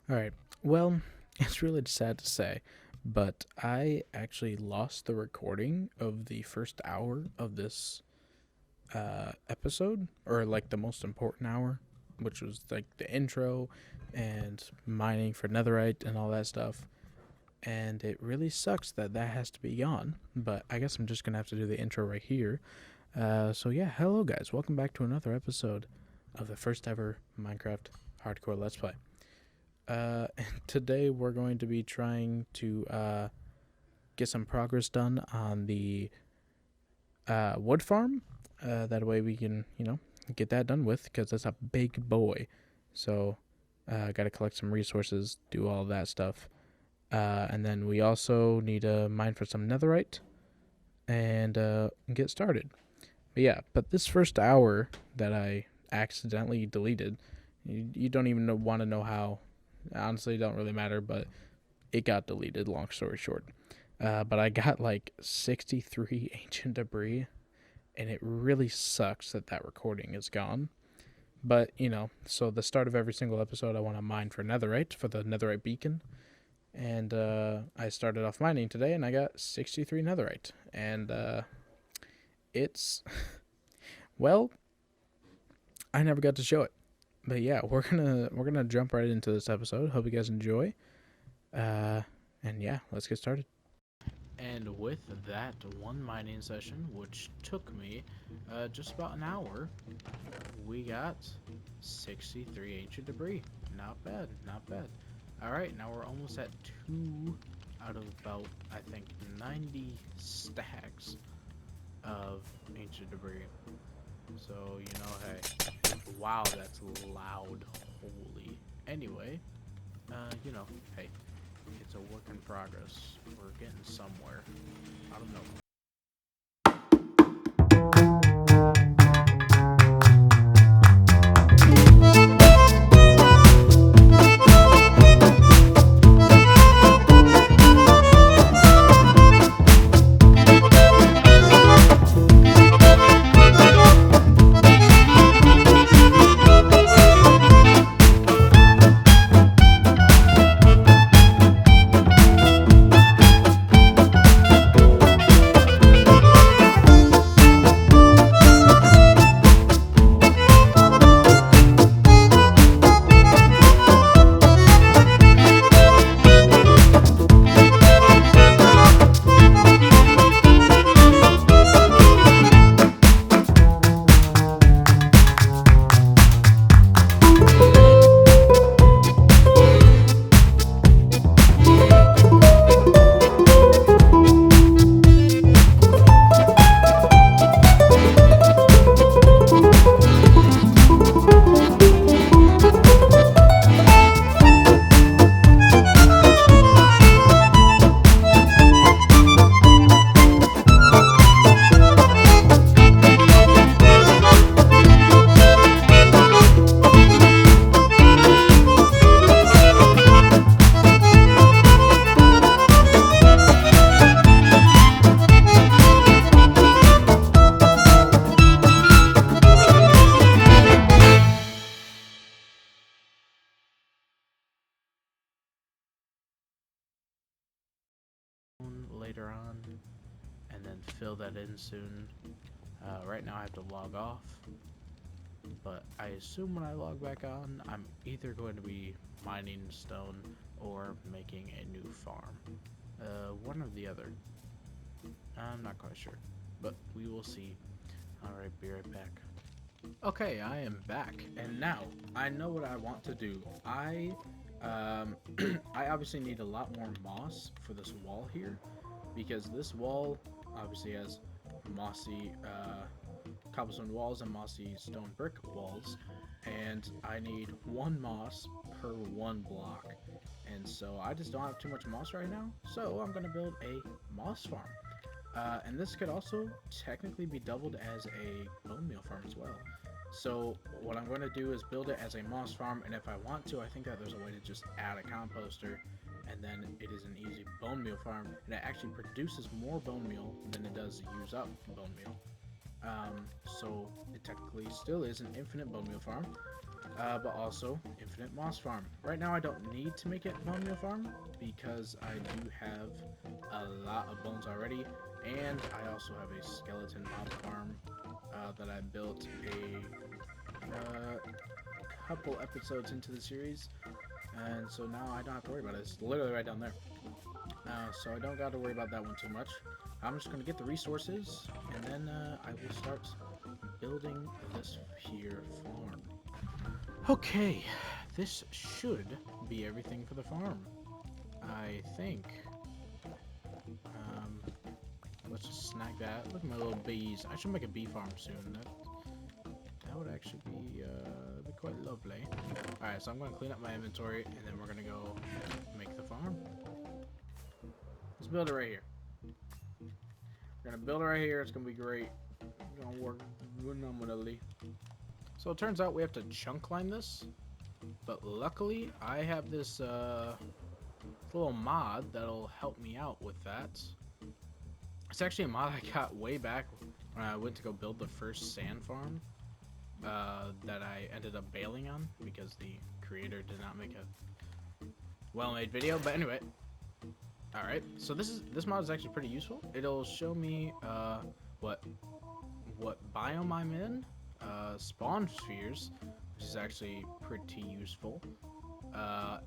All right. Well, it's really sad to say, but I actually lost the recording of the first hour of this episode, or like the most important hour, which was like the intro and mining for netherite and all that stuff. And it really sucks that that has to be gone, but I guess I'm just gonna have to do the intro right here. So yeah, hello guys, welcome back to another episode of the first ever Minecraft Hardcore Let's Play. Today we're going to be trying to get some progress done on the wood farm. That way we can, get that done with because that's a big boy. So, got to collect some resources, do all that stuff. And then we also need to mine for some netherite and get started. But this first hour that I accidentally deleted, you don't even want to know how. Honestly, it don't really matter, but it got deleted, long story short. But I got like 63 ancient debris, and it really sucks that that recording is gone. But, so the start of every single episode, I want to mine for netherite, for the netherite beacon. And I started off mining today, and I got 63 netherite. And it's, well, I never got to show it. But yeah, we're gonna jump right into this episode. Hope you guys enjoy. And yeah, let's get started. And with that one mining session, which took me just about an hour, we got 63 ancient debris. Not bad, not bad. Alright, now we're almost at 2 out of about, I think, 90 stacks of ancient debris. So, hey. Wow, that's loud. Holy. Anyway, hey, it's a work in progress. We're getting somewhere. I don't know. Later on, and then fill that in soon. Right now I have to log off, but I assume when I log back on, I'm either going to be mining stone or making a new farm. One or the other. I'm not quite sure, but we will see. Alright, be right back. Okay, I am back, and now I know what I want to do. I obviously need a lot more moss for this wall here, because this wall obviously has mossy cobblestone walls and mossy stone brick walls, and I need one moss per one block. And so I just don't have too much moss right now, so I'm gonna build a moss farm. And this could also technically be doubled as a bone meal farm as well. So what I'm going to do is build it as a moss farm, and if I want to, I think that there's a way to just add a composter, and then it is an easy bone meal farm, and it actually produces more bone meal than it does use up bone meal. So it technically still is an infinite bone meal farm. but also Infinite Moss Farm. Right now I don't need to make it Bone Meal Farm because I do have a lot of bones already, and I also have a Skeleton Mob Farm that I built a couple episodes into the series, and so now I don't have to worry about it. It's literally right down there. So I don't got to worry about that one too much. I'm just going to get the resources, and then I will start building this here farm. Okay, this should be everything for the farm, I think. Let's just snag that. Look at my little bees. I should make a bee farm soon. That would actually be quite lovely. Alright, so I'm going to clean up my inventory, and then we're going to go make the farm. Let's build it right here. We're going to build it right here. It's going to be great. It's going to work phenomenally. So it turns out we have to chunk line this, but luckily I have this little mod that'll help me out with that. It's actually a mod I got way back when I went to go build the first sand farm that I ended up bailing on because the creator did not make a well-made video. But anyway, alright, so this mod is actually pretty useful. It'll show me what biome I'm in, spawn spheres, which is actually pretty useful,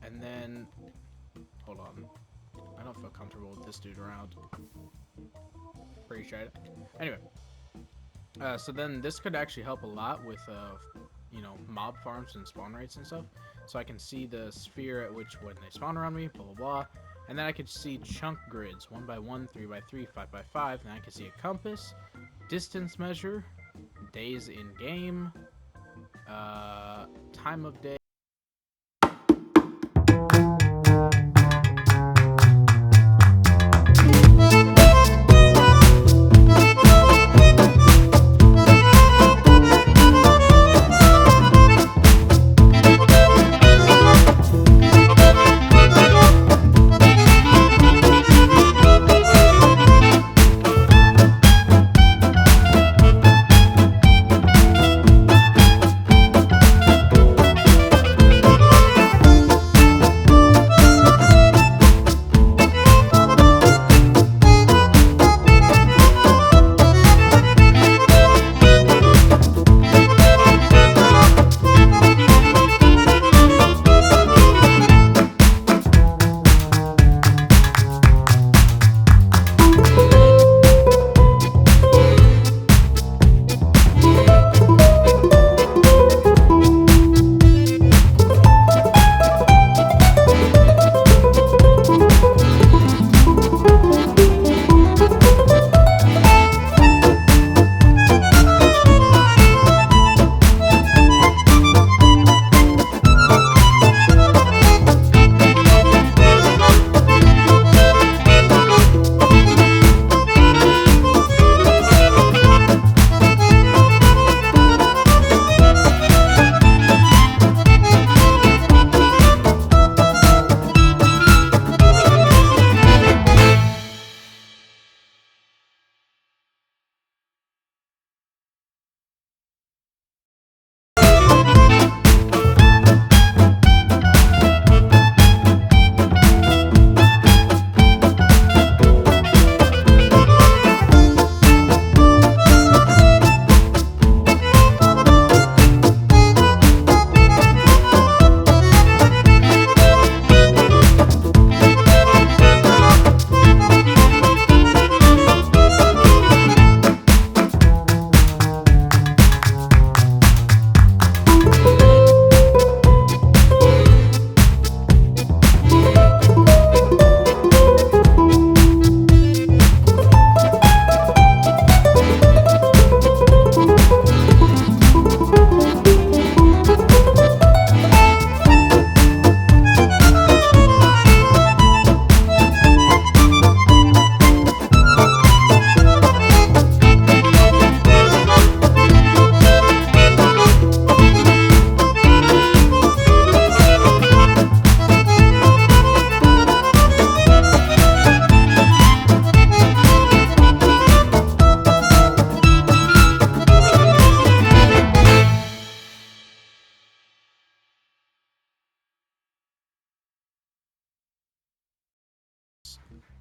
and then hold on, I don't feel comfortable with this dude around. Appreciate it. Anyway, so then this could actually help a lot with you know, mob farms and spawn rates and stuff, so I can see the sphere at which when they spawn around me, blah blah blah. And then I could see chunk grids, 1x1, 3x3, 5x5, and I can see a compass, distance measure, days in game, time of day.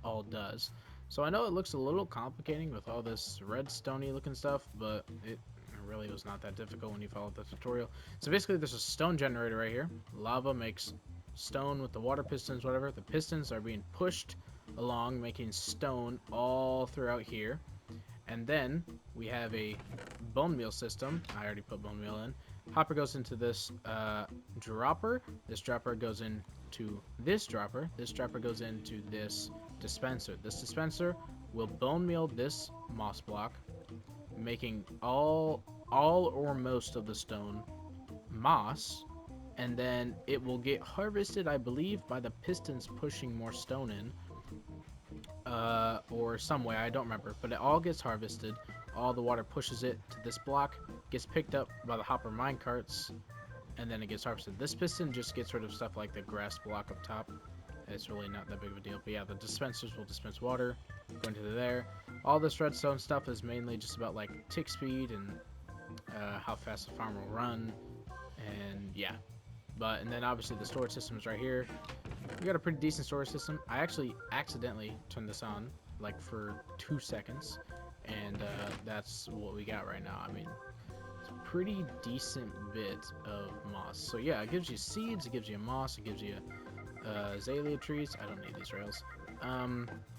all does. So I know it looks a little complicating with all this redstone-y looking stuff, but it really was not that difficult when you followed the tutorial. So basically there's a stone generator right here. Lava makes stone with the water pistons, whatever. The pistons are being pushed along, making stone all throughout here. And then we have a bone meal system. I already put bone meal in. Hopper goes into this dropper. This dropper goes into this dropper. This dropper goes into this dispenser. This dispenser will bone meal this moss block, making all or most of the stone moss, and then it will get harvested, I believe, by the pistons pushing more stone in, or some way, I don't remember, but it all gets harvested. All the water pushes it to this block, gets picked up by the hopper mine carts, and then it gets harvested. This piston just gets rid of stuff like the grass block up top. It's really not that big of a deal, but yeah, the dispensers will dispense water going to there. All this redstone stuff is mainly just about like tick speed and how fast the farm will run, and yeah. And then obviously the storage system is right here. We got a pretty decent storage system. I actually accidentally turned this on like for 2 seconds, and that's what we got right now. I mean, it's a pretty decent bit of moss. So yeah, it gives you seeds, it gives you moss, it gives you azalea trees. I don't need these rails.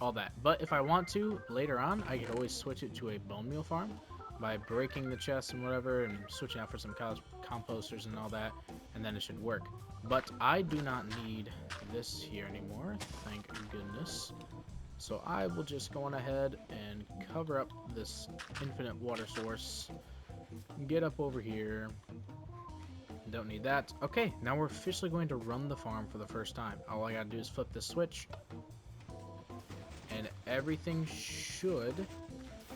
All that. But if I want to later on, I could always switch it to a bone meal farm by breaking the chests and whatever, and switching out for some composters and all that, and then it should work. But I do not need this here anymore, thank goodness. So I will just go on ahead and cover up this infinite water source. Get up over here. Don't need that. Okay, now we're officially going to run the farm for the first time. All I gotta do is flip this switch, and everything should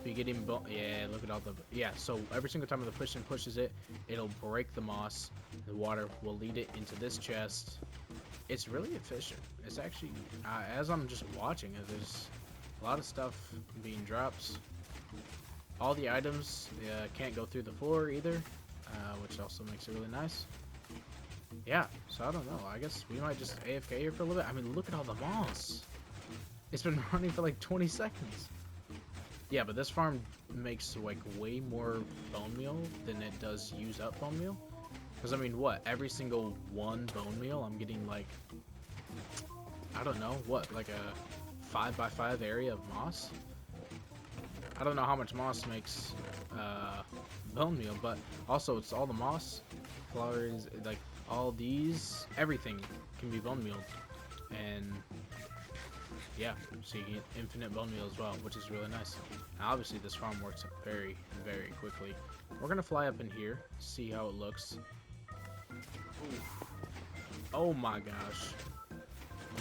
be getting yeah, look at all the so every single time the piston pushes it, it'll break the moss. The water will lead it into this chest. It's really efficient. It's actually as I'm just watching it, there's a lot of stuff being dropped. All the items can't go through the floor either, which also makes it really nice. Yeah, so I don't know, I guess we might just AFK here for a little bit. I mean, look at all the moss. It's been running for like 20 seconds. Yeah, but this farm makes like way more bone meal than it does use up bone meal. Because I mean, what? Every single one bone meal, I'm getting like, I don't know, what? Like a 5x5 area of moss? I don't know how much moss makes bone meal, but also it's all the moss, flowers, like all these, everything can be bone mealed. And yeah, so you get infinite bone meal as well, which is really nice. Now, obviously, this farm works very, very quickly. We're gonna fly up in here, see how it looks. Oof. Oh my gosh.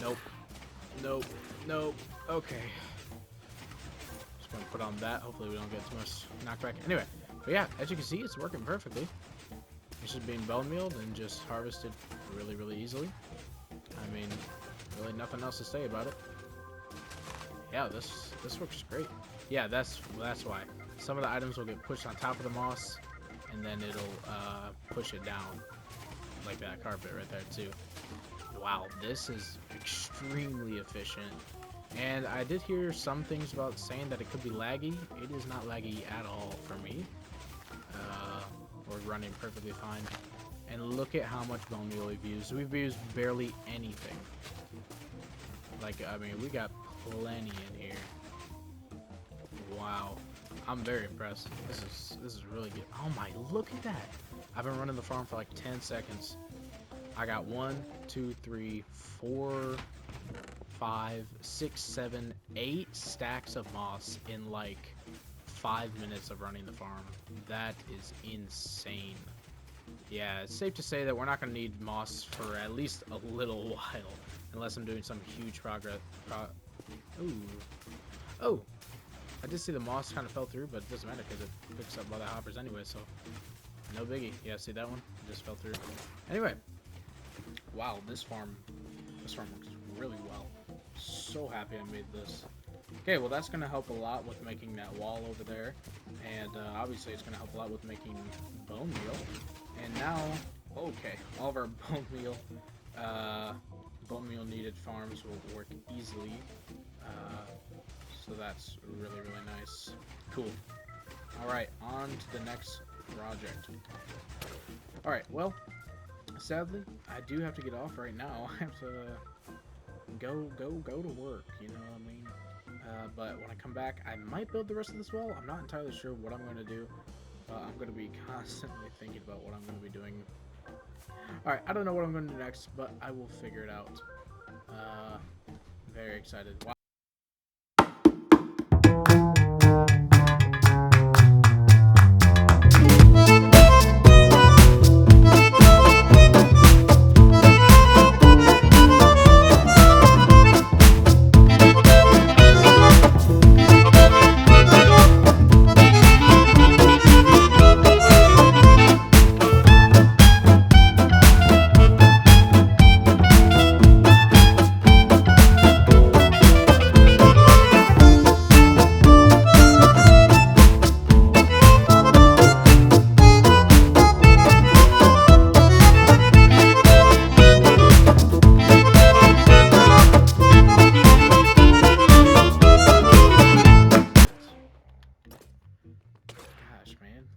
Nope. Nope. Nope. Okay. Just gonna put on that. Hopefully, we don't get too much knockback. Anyway, but yeah, as you can see, it's working perfectly. It's just being bone mealed and just harvested really, really easily. I mean, really nothing else to say about it. Yeah, this works great. Yeah, that's why. Some of the items will get pushed on top of the moss, and then it'll push it down, like that carpet right there too. Wow, this is extremely efficient. And I did hear some things about saying that it could be laggy. It is not laggy at all for me. We're running perfectly fine. And look at how much bone meal we've used. We've used barely anything. Like, I mean, we got plenty in here. Wow, I'm very impressed. This is really good. Oh my, look at that! I've been running the farm for like 10 seconds. I got 1, 2, 3, 4, 5, 6, 7, 8 stacks of moss in like 5 minutes of running the farm. That is insane. Yeah, it's safe to say that we're not going to need moss for at least a little while, unless I'm doing some huge progress. Ooh. Oh, I did see the moss kind of fell through, but it doesn't matter because it picks up by the hoppers anyway, so no biggie. Yeah, see that one? It just fell through. Anyway, wow, this farm works really well. So happy I made this. Okay, well that's going to help a lot with making that wall over there, and obviously it's going to help a lot with making bone meal. And now, okay, all of our bone meal needed farms will work easily. So that's really, really nice. Cool. Alright, on to the next project. Alright, well, sadly, I do have to get off right now. I have to go to work, you know what I mean? But when I come back, I might build the rest of this wall. I'm not entirely sure what I'm going to do. I'm going to be constantly thinking about what I'm going to be doing. Alright, I don't know what I'm going to do next, but I will figure it out. Very excited. Wow.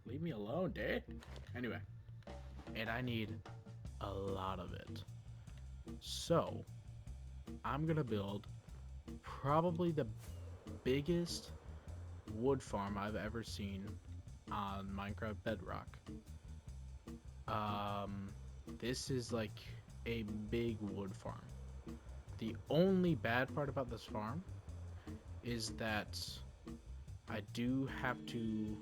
Leave me alone, dude. Anyway, and I need a lot of it. So, I'm gonna build probably the biggest wood farm I've ever seen on Minecraft Bedrock. This is like a big wood farm. The only bad part about this farm is that I do have to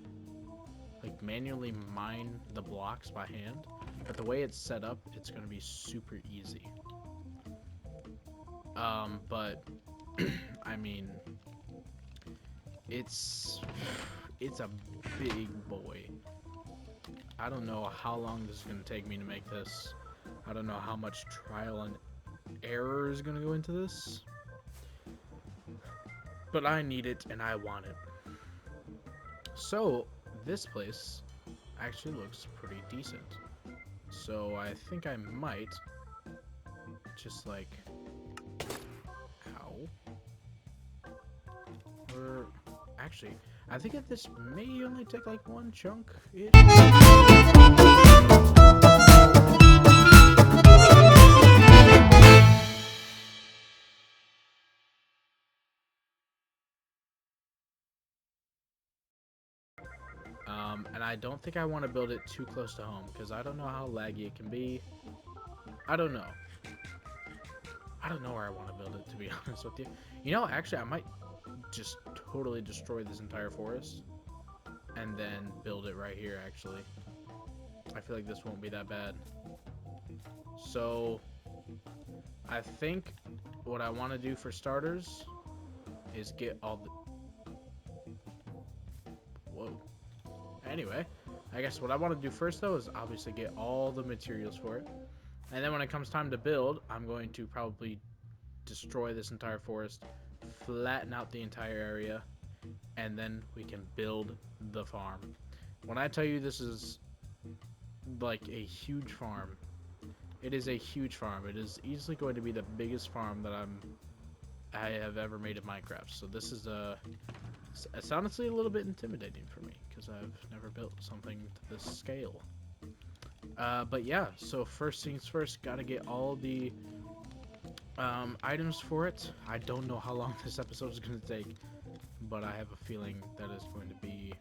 like manually mine the blocks by hand, but the way it's set up, it's gonna be super easy. But I mean, it's a big boy. I don't know how long this is gonna take me to make this. I don't know how much trial and error is gonna go into this, but I need it and I want it. So this place actually looks pretty decent. So I think I might just like, ow. Or actually, I think that this may only take like one chunk. And I don't think I want to build it too close to home because I don't know how laggy it can be. I don't know. I don't know where I want to build it, to be honest with you. You know, actually, I might just totally destroy this entire forest and then build it right here, actually. I feel like this won't be that bad. So, I think what I want to do for starters is get all the... Whoa. Anyway, I guess what I want to do first, though, is obviously get all the materials for it. And then when it comes time to build, I'm going to probably destroy this entire forest, flatten out the entire area, and then we can build the farm. When I tell you this is like a huge farm, it is a huge farm. It is easily going to be the biggest farm that I have ever made in Minecraft. So this is it's honestly a little bit intimidating for me because I've never built something to this scale. But yeah, so first things first, gotta get all the items for it. I don't know how long this episode is going to take, but I have a feeling that it's going to be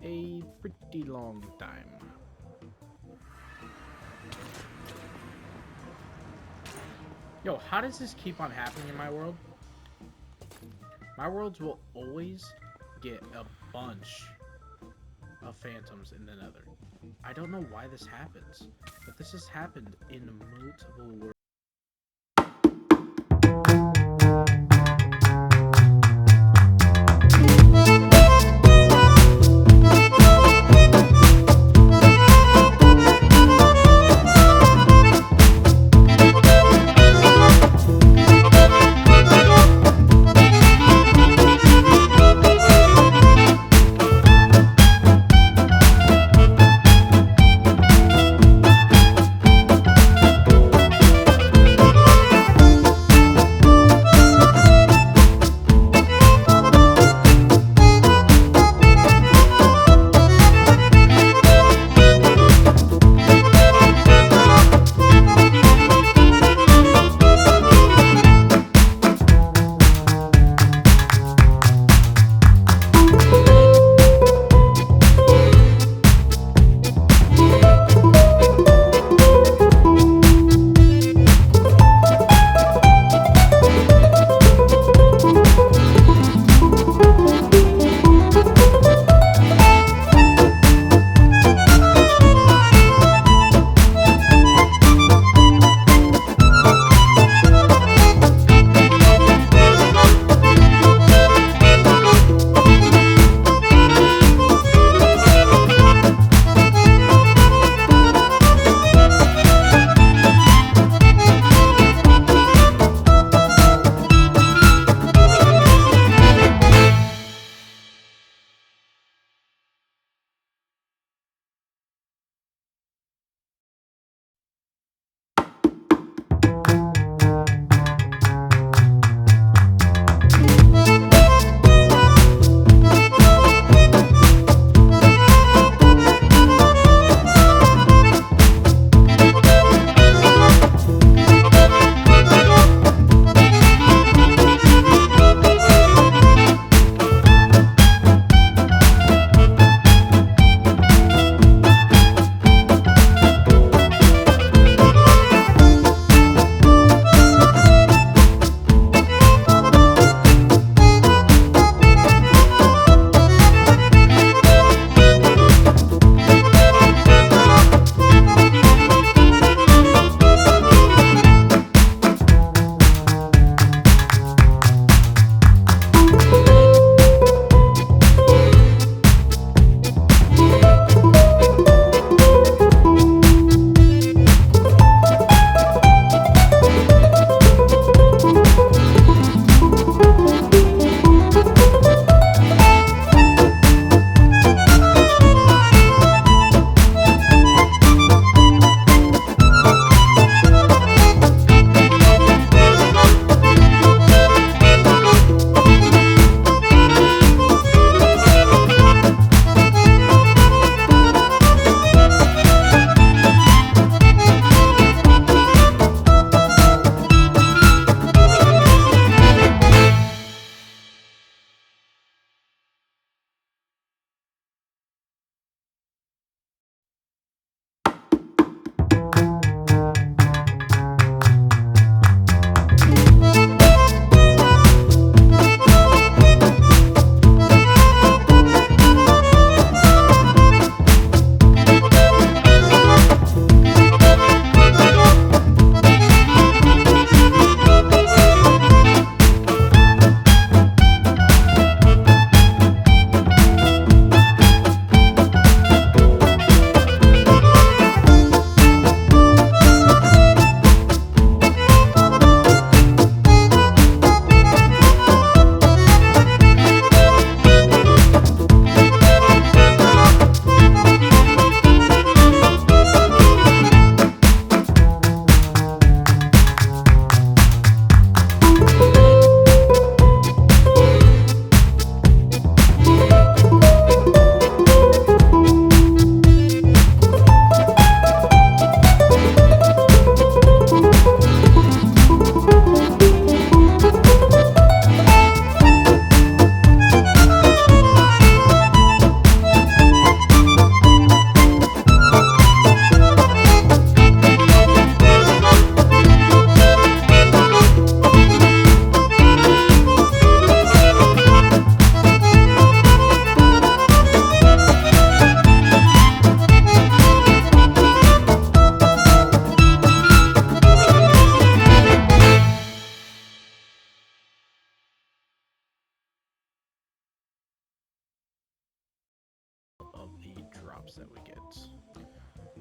a pretty long time. Yo, how does this keep on happening in my world? My worlds will always get a bunch of phantoms in the nether. I don't know why this happens, but this has happened in multiple worlds.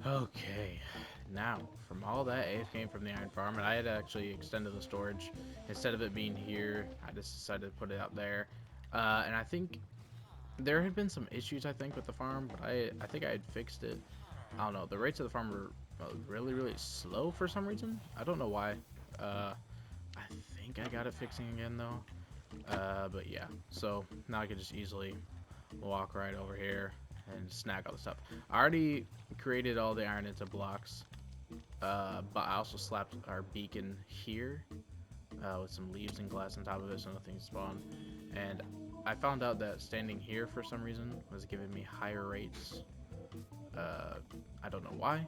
Okay, now from all that AFK from the iron farm, and I had actually extended the storage. Instead of it being here, I just decided to put it out there. And I think there had been some issues, I think, with the farm, but I think I had fixed it. I don't know. The rates of the farm were really, really slow for some reason. I don't know why. I think I got it fixing again, though. But yeah, so now I can just easily walk right over here and snag all the stuff. I already created all the iron into blocks, but I also slapped our beacon here with some leaves and glass on top of it so nothing spawned. And I found out that standing here for some reason was giving me higher rates. I don't know why.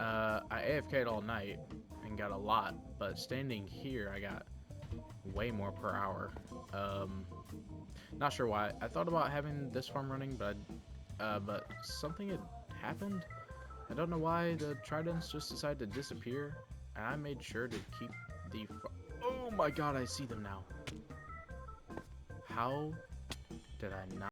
I AFK'd all night and got a lot, but standing here I got way more per hour. Not sure why. I thought about having this farm running, but something had happened. I don't know why the tridents just decided to disappear, and I made sure to keep the. Oh my god! I see them now. How did I not?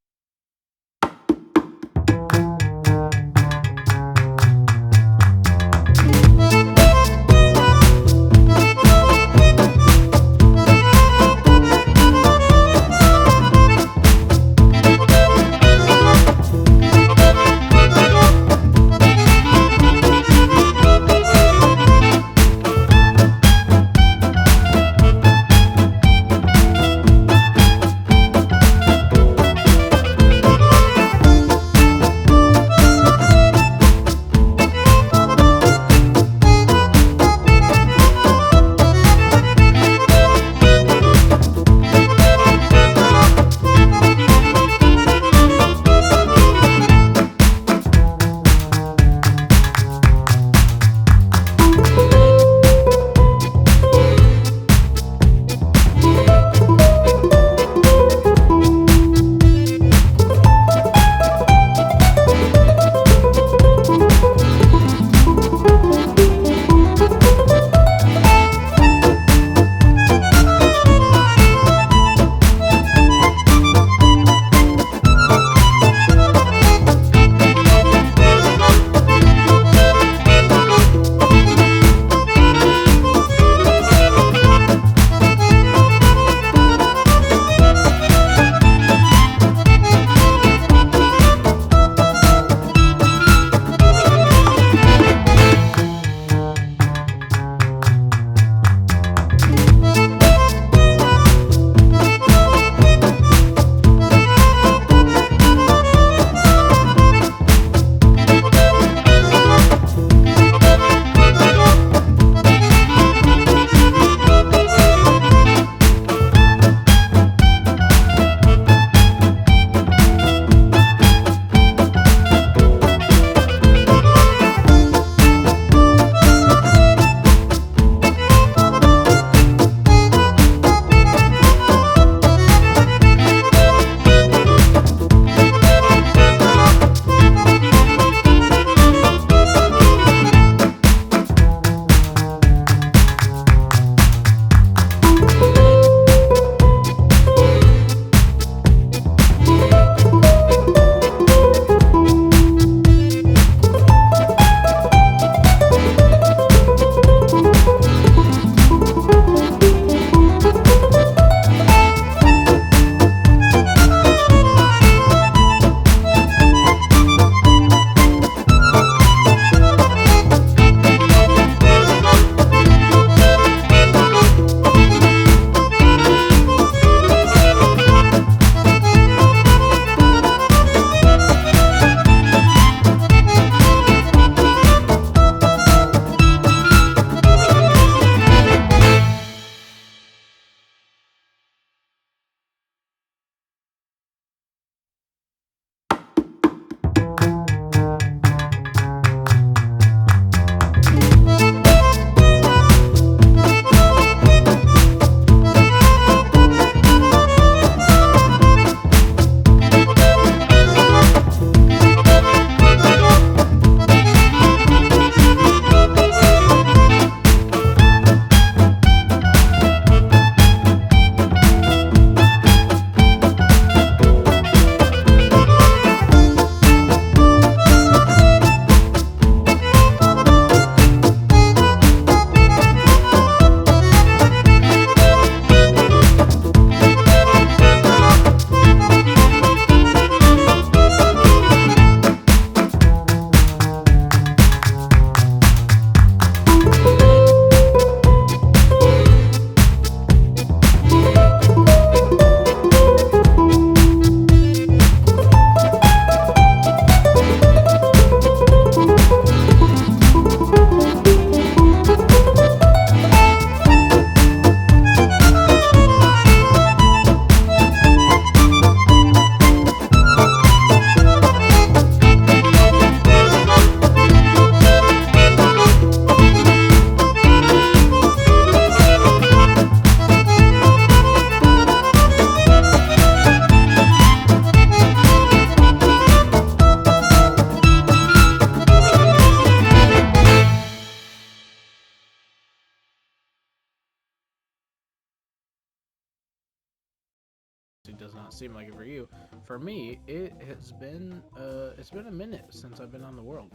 not seem like it for you. For me, it's been a minute since I've been on the world.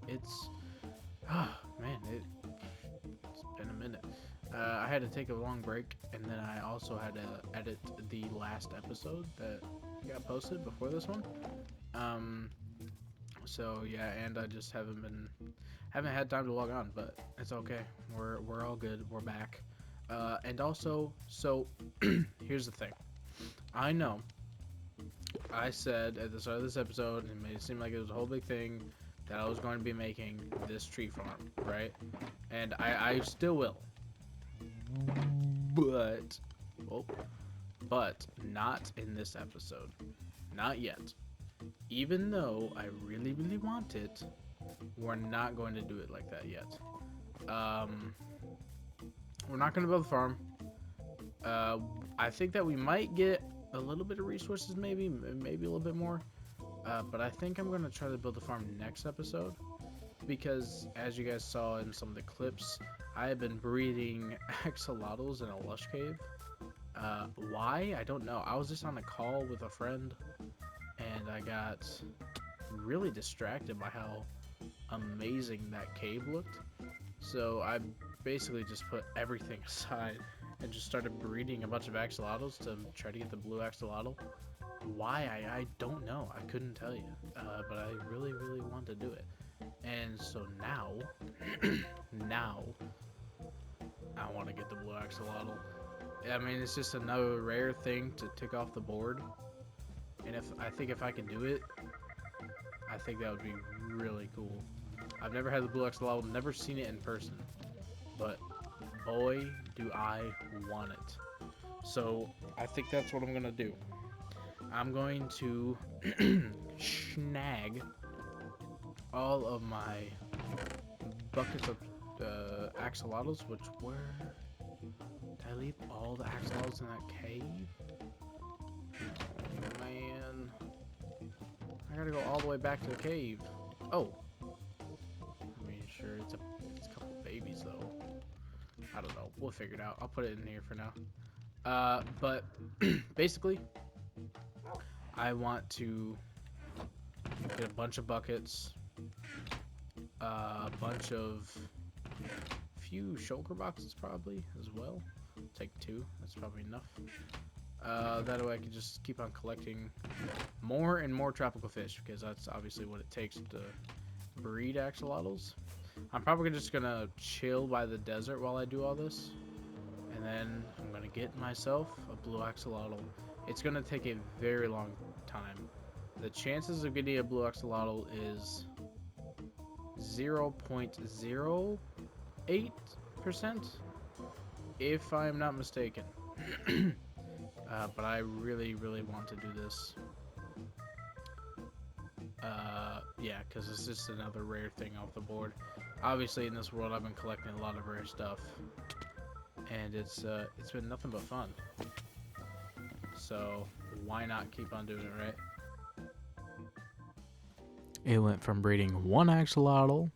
It's man, it's been a minute. I had to take a long break, and then I also had to edit the last episode that got posted before this one. So yeah, and I just haven't had time to log on, but it's okay. We're all good. We're back. And also, so here's the thing. I know I said at the start of this episode, and it made it seem like it was a whole big thing, that I was going to be making this tree farm, right? And I still will. But not in this episode. Not yet. Even though I really, really want it, we're not going to do it like that yet. We're not going to build a farm. I think that we might get a little bit of resources, maybe a little bit more. But I think I'm going to try to build a farm next episode. Because, as you guys saw in some of the clips, I have been breeding axolotls in a lush cave. Why? I don't know. I was just on a call with a friend, and I got really distracted by how amazing that cave looked. So I basically just put everything aside and just started breeding a bunch of axolotls to try to get the blue axolotl. Why? I don't know. I couldn't tell you. But I really, really want to do it. And so now, I want to get the blue axolotl. I mean, it's just another rare thing to tick off the board. And I think if I can do it, I think that would be really cool. I've never had the blue axolotl, never seen it in person, but boy, do I want it. So I think that's what I'm gonna do. I'm going to snag all of my buckets of axolotls, which were... Did I leave all the axolotls in that cave? Oh, man. I gotta go all the way back to the cave. Oh. I mean, sure, it's a couple babies, though. I don't know. We'll figure it out. I'll put it in here for now. But basically, I want to get a bunch of buckets, a bunch of few shulker boxes probably as well. Take 2. That's probably enough. That way I can just keep on collecting more and more tropical fish, because that's obviously what it takes to breed axolotls. I'm probably just gonna chill by the desert while I do all this, and then I'm gonna get myself a blue axolotl. It's gonna take a very long time. The chances of getting a blue axolotl is 0.08%, if I'm not mistaken. But I really, really want to do this. Yeah, because it's just another rare thing off the board. Obviously, in this world, I've been collecting a lot of rare stuff, and it's been nothing but fun. So why not keep on doing it, right? It went from breeding 1 axolotl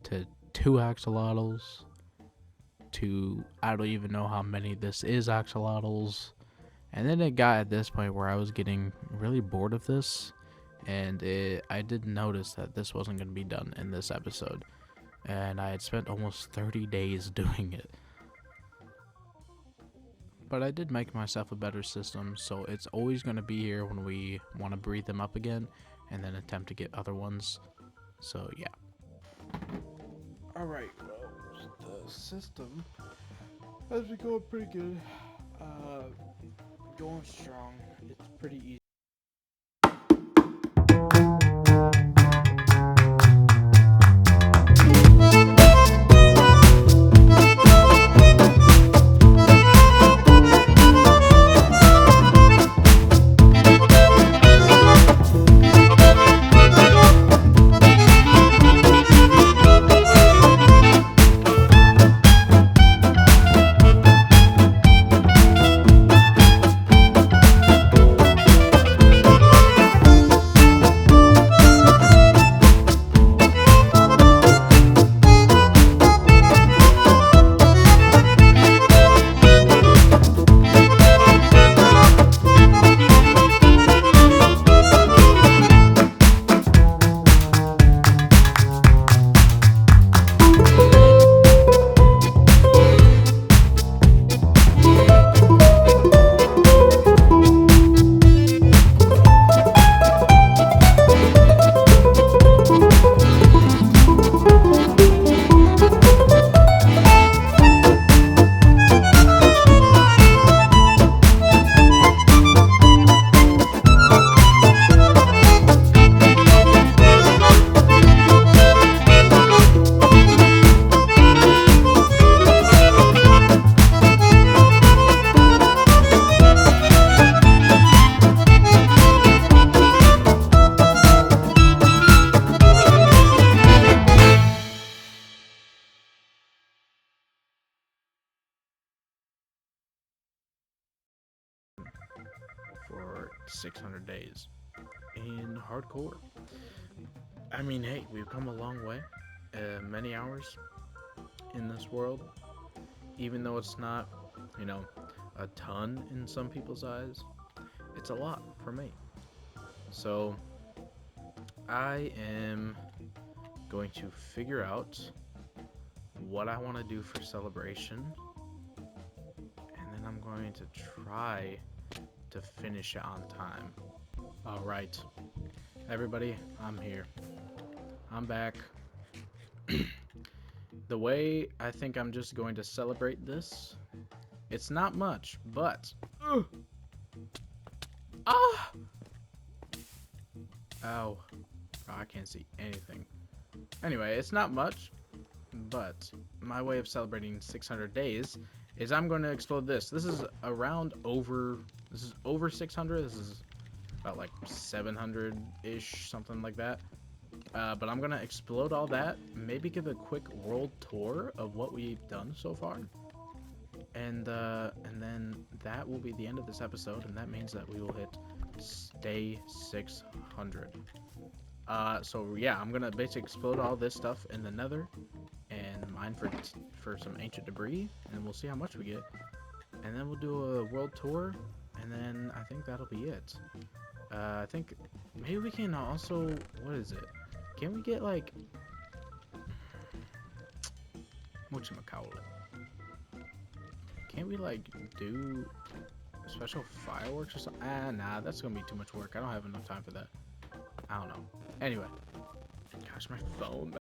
to 2 axolotls to I don't even know how many this is axolotls. And then it got at this point where I was getting really bored of this, and I did notice that this wasn't going to be done in this episode, and I had spent almost 30 days doing it. But I did make myself a better system, so it's always going to be here when we want to breed them up again and then attempt to get other ones. So yeah. Alright, well, the system has been going pretty good. Going strong. It's pretty easy. 600 days in hardcore. I mean, hey, we've come a long way. Many hours in this world, even though it's not, a ton in some people's eyes, it's a lot for me. So I am going to figure out what I want to do for celebration, and then I'm going to try to finish it on time. All right, everybody, I'm here. I'm back. The way I think I'm just going to celebrate this, it's not much, but ah, ow, oh, I can't see anything. Anyway, it's not much, but my way of celebrating 600 days is I'm going to explode this. This is over 600. This is about like 700-ish, something like that. But I'm going to explode all that, maybe give a quick world tour of what we've done so far. And then that will be the end of this episode, and that means that we will hit day 600. So yeah, I'm gonna basically explode all this stuff in the nether and mine for some ancient debris, and we'll see how much we get. And then we'll do a world tour, and then I think that'll be it. I think maybe we can also, what is it? Can we get like whatchamacallit? Can't we like do special fireworks or something? Nah, that's gonna be too much work. I don't have enough time for that. I don't know. Anyway, gosh, my phone.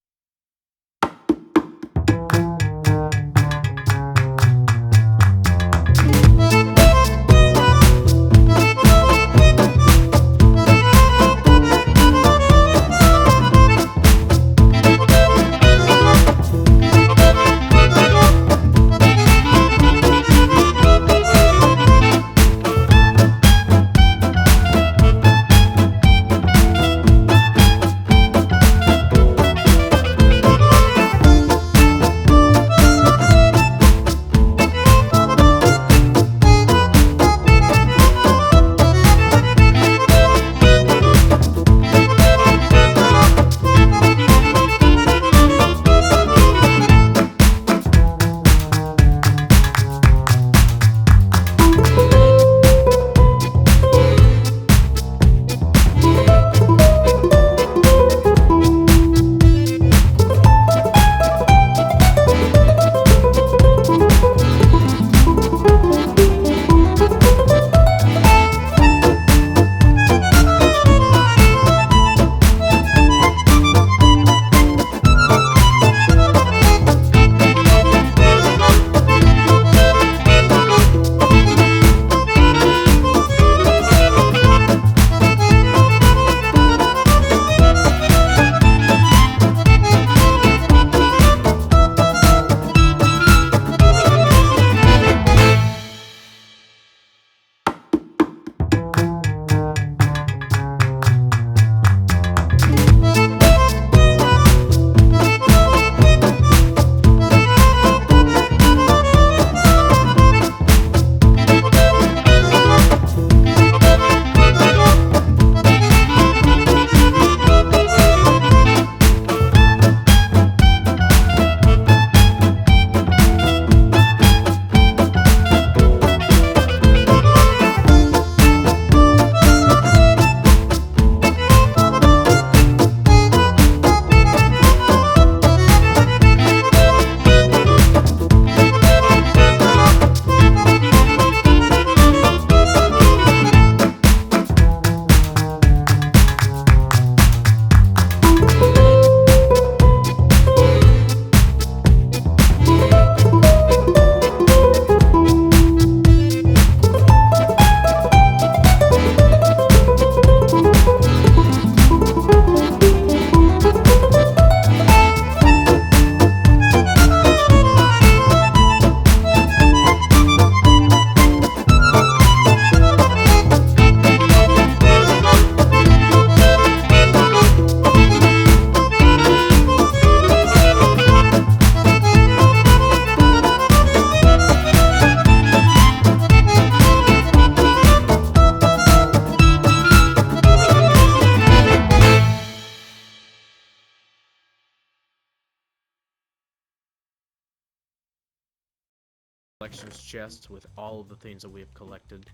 collections chest with all of the things that we have collected.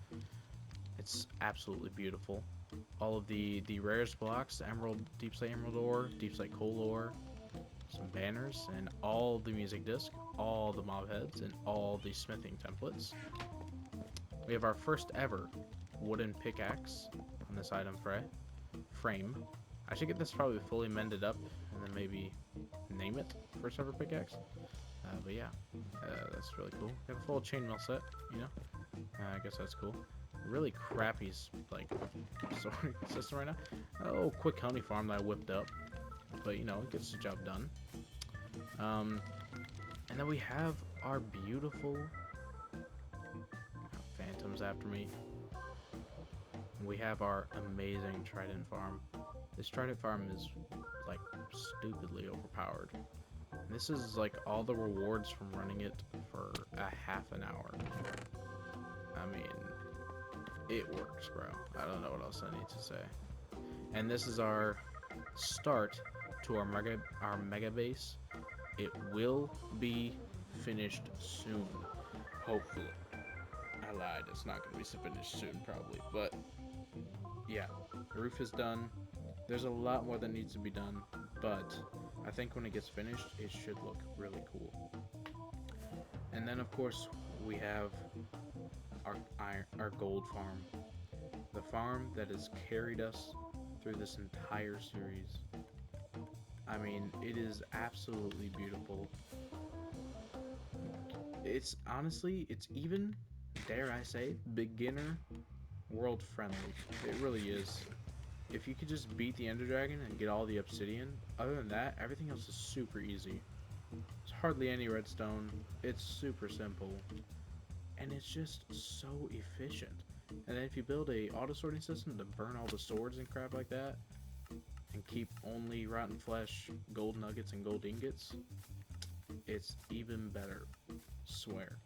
It's absolutely beautiful. All of the rarest blocks, emerald, deep slate emerald ore, deep slate coal ore, some banners, and all the music disc, all the mob heads, and all the smithing templates. We have our first ever wooden pickaxe on this item frame. I should get this probably fully mended up and then maybe name it first ever pickaxe. But yeah, that's really cool. We have a full chainmail set, you know. I guess that's cool. Really crappy like sorting system right now. Oh, quick honey farm that I whipped up, but you know it gets the job done. And then we have our beautiful phantoms after me. We have our amazing trident farm. This trident farm is like stupidly overpowered. This is like all the rewards from running it for a half an hour. I mean, it works, bro. I don't know what else I need to say. And this is our start to our mega base. It will be finished soon, hopefully. I lied. It's not going to be finished soon, probably. But yeah, the roof is done. There's a lot more that needs to be done, but I think when it gets finished, it should look really cool. And then, of course, we have our gold farm. The farm that has carried us through this entire series. I mean, it is absolutely beautiful. It's honestly, it's even, dare I say, beginner world friendly. It really is. If you could just beat the Ender Dragon and get all the obsidian, other than that, everything else is super easy. There's hardly any redstone. It's super simple. And it's just so efficient. And then if you build a auto sorting system to burn all the swords and crap like that, and keep only rotten flesh, gold nuggets, and gold ingots, it's even better. Swear.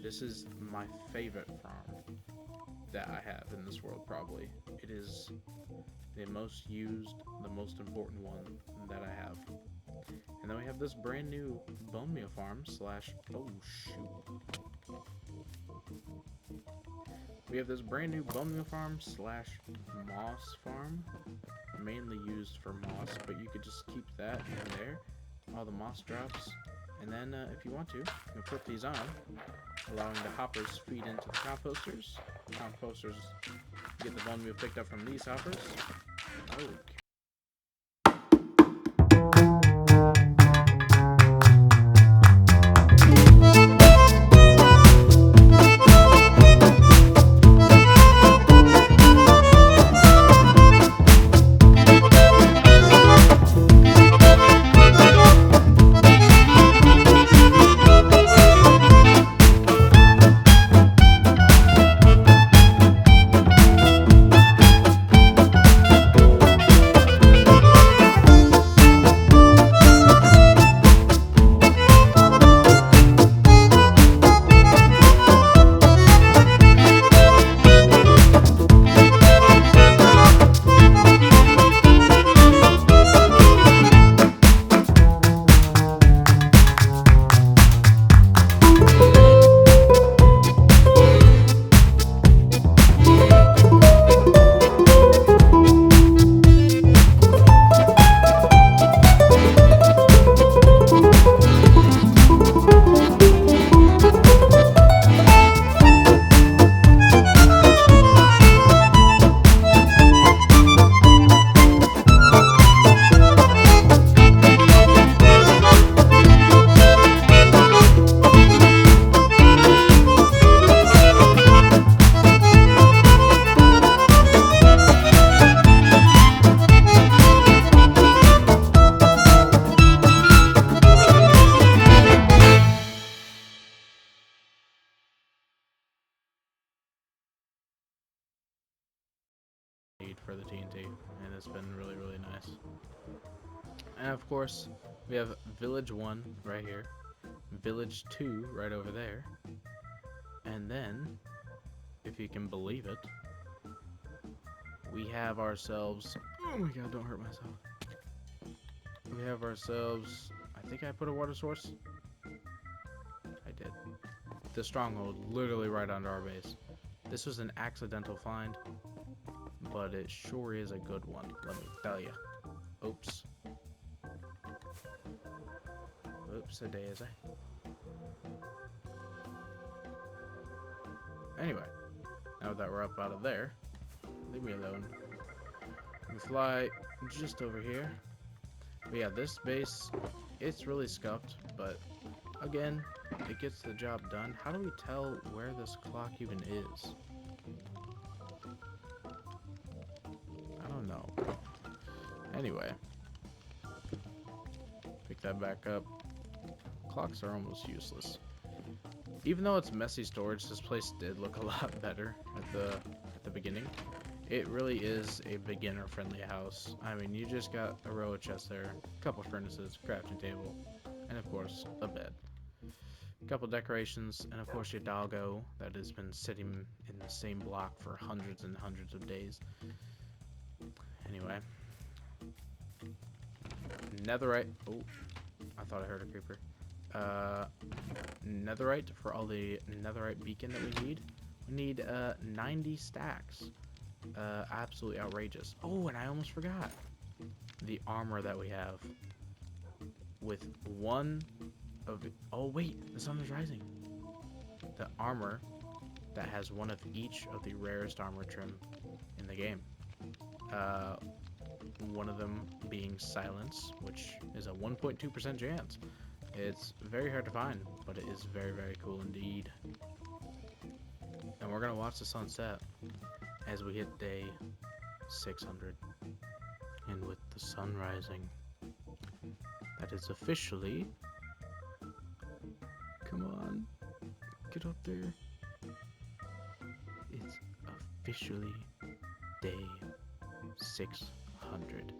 This is my favorite farm that I have in this world, probably. It is the most used, the most important one that I have. And then we have this brand new bone meal farm slash, oh shoot. We have this brand new bone meal farm slash moss farm, mainly used for moss, but you could just keep that in there, all the moss drops, and then if you want to, you'll put these on, allowing the hoppers feed into the composters. Composters get the bone meal picked up from these hoppers. Okay. For the TNT, and it's been really, really nice. And of course, we have Village 1 right here, Village 2 right over there, and then, if you can believe it, we have ourselves, oh my god, don't hurt myself. We have ourselves, I think I put a water source. I did. the stronghold literally right under our base. This was an accidental find, but it sure is a good one, let me tell you. Oops. Oops, a daisy. Anyway, now that we're up out of there, leave me alone. We fly just over here. But yeah, this base, it's really scuffed, but again, it gets the job done. How do we tell where this clock even is? I don't know. Anyway, pick that back up. Clocks are almost useless. Even though it's messy storage, this place did look a lot better at the beginning. It really is a beginner-friendly house. I mean, you just got a row of chests there, a couple furnaces, crafting table, and of course, a bed. A couple decorations, and of course your doggo that has been sitting in the same block for hundreds and hundreds of days. Anyway. Netherite. Oh, I thought I heard a creeper. Netherite for all the netherite beacon that we need. We need 90 stacks. Absolutely outrageous. Oh, and I almost forgot the armor that we have with one of the, oh wait, the sun is rising. The armor that has one of each of the rarest armor trim in the game. One of them being silence, which is a 1.2% chance. It's very hard to find, but it is very, very cool indeed. And we're gonna watch the sunset as we hit day 600. And with the sun rising, that is officially, come on, get up there. It's officially day 600.